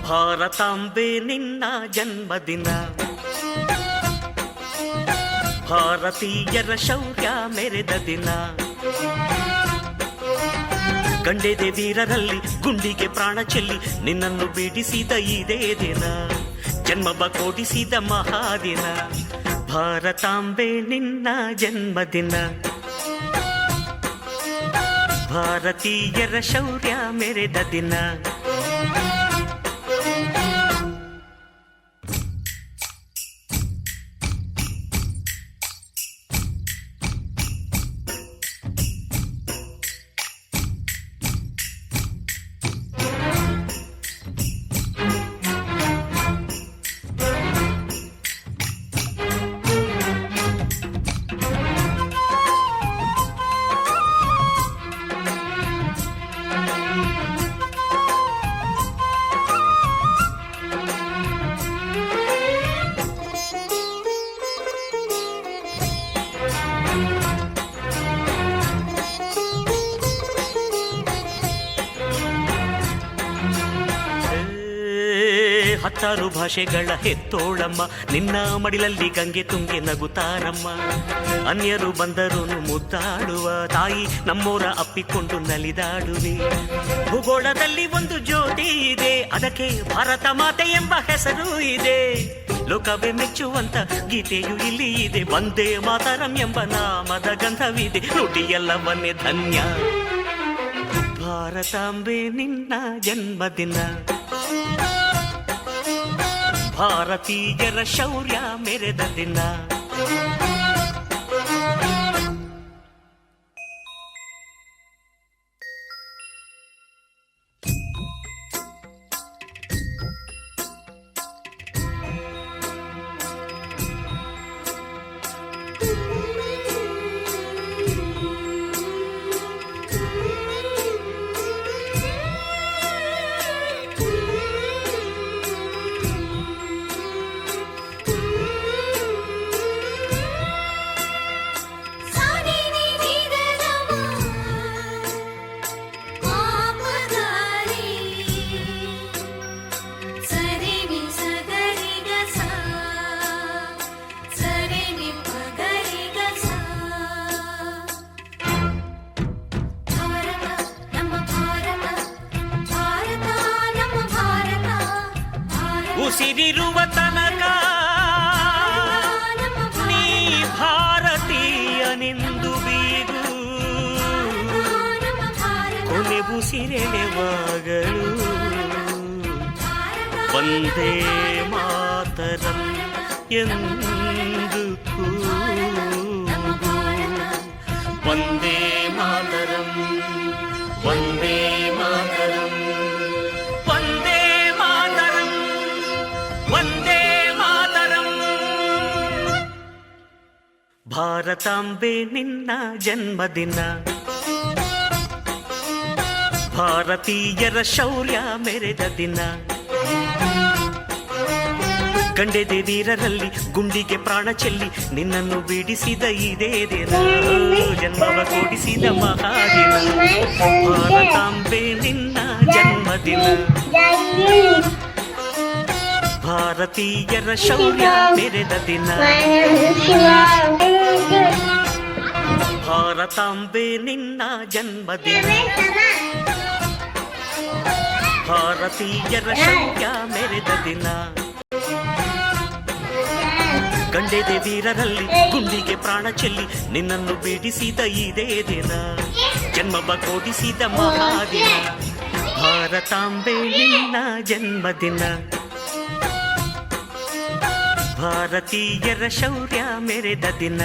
ಭಾರತಾಂಬೆ ನಿನ್ನ ಜನ್ಮದಿನ, ಭಾರತೀಯರ ಶೌರ್ಯ ಮೆರೆದ ದಿನ, ಗಂಡೆದೆ ವೀರರಲ್ಲಿ ಗುಂಡಿಗೆ ಪ್ರಾಣ ಚೆಲ್ಲಿ ನಿನ್ನನ್ನು ಬಿಡಿಸಿದ ಇದೇ ದಿನ, ಜನ್ಮವ ಕೊಡಿಸಿದ ಮಹಾದಿನ. ಭಾರತಾಂಬೆ ನಿನ್ನ ಜನ್ಮದಿನ, ಭಾರತೀಯರ ಶೌರ್ಯ ಮೆರೆದ ದಿನ. ಹತ್ತಾರು ಭಾಷೆಗಳ ಹೆತ್ತೋಳಮ್ಮ, ನಿನ್ನ ಮಡಿಲಲ್ಲಿ ಗಂಗೆ ತುಂಗೆ ನಗುತ್ತಾರಮ್ಮ. ಅನ್ಯರು ಬಂದರು ಮುದ್ದಾಡುವ ತಾಯಿ, ನಮ್ಮೋರ ಅಪ್ಪಿಕೊಂಡು ನಲಿದಾಡುವೆ. ಭೂಗೋಳದಲ್ಲಿ ಒಂದು ಜ್ಯೋತಿ ಇದೆ, ಅದಕ್ಕೆ ಭಾರತ ಮಾತೆ ಎಂಬ ಹೆಸರು ಇದೆ. ಲೋಕವೇ ಮೆಚ್ಚುವಂತ ಗೀತೆಯು ಇಲ್ಲಿ ಇದೆ, ವಂದೇ ಮಾತರಂ ಎಂಬ ನಾಮದ ಗಂಧವಿದೆ. ನುಡಿಯೆಲ್ಲವನ್ನೇ ಧನ್ಯ. ಭಾರತಾಂಬೆ ನಿನ್ನ ಜನ್ಮದಿನ, ಭಾರತೀಯರ ಶೌರ್ಯ ಮೆರೆದ ದಿನ. ಉಸಿರಿರುವ ತನಕ ನೀ ಭಾರತೀಯನೆಂದು ಬೀಗು, ಕೊನೆ ಉಸಿರೆಳೆವಾಗಲು ವಂದೇ ಮಾತರಂ ಎಂದು ಕೂಗು. ವಂದೇ ಮಾತರಂ, ವಂದೇ ಮಾತರಂ, ವಂದೇ ಮಾತರಂ, ವಂದೇ ಮಾತರಂ. ಭಾರತಾಂಬೆ ನಿನ್ನ ಜನ್ಮದಿನ, ಭಾರತೀಯರ ಶೌರ್ಯ ಮೆರೆದ ದಿನ, ಗಂಡೆದೆ ವೀರರಲ್ಲಿ ಗುಂಡಿಗೆ ಪ್ರಾಣ ಚೆಲ್ಲಿ ನಿನ್ನನ್ನು ಬಿಡಿಸಿದ ಇದೇ ದಿನ, ಜನ್ಮವ ಕೊಡಿಸಿದ ಮಹಾದಿನ. ಭಾರತಾಂಬೆ ನಿನ್ನ ಜನ್ಮದಿನ, ಭಾರತೀಯರ ಶೌರ್ಯ ಮೆರೆದ ದಿನ. ಭಾರತಾಂಬೆ ನಿನ್ನ ಜನ್ಮದಿನ, ಭಾರತೀಯರ ಶೌರ್ಯ ಮೆರೆದ ದಿನ, ಗಂಡೆದೆ ವೀರರಲ್ಲಿ ಗುಂಡಿಗೆ ಪ್ರಾಣ ಚೆಲ್ಲಿ ನಿನ್ನನ್ನು ಬಿಡಿಸಿದ ಇದೇ ದಿನ, ಜನ್ಮವ ಕೊಡಿಸಿದ ಮಹಾದಿನ. ಭಾರತಾಂಬೆ ನಿನ್ನ ಜನ್ಮದಿನ, ಭಾರತೀಯರ ಶೌರ್ಯ ಮೆರೆದ ದಿನ.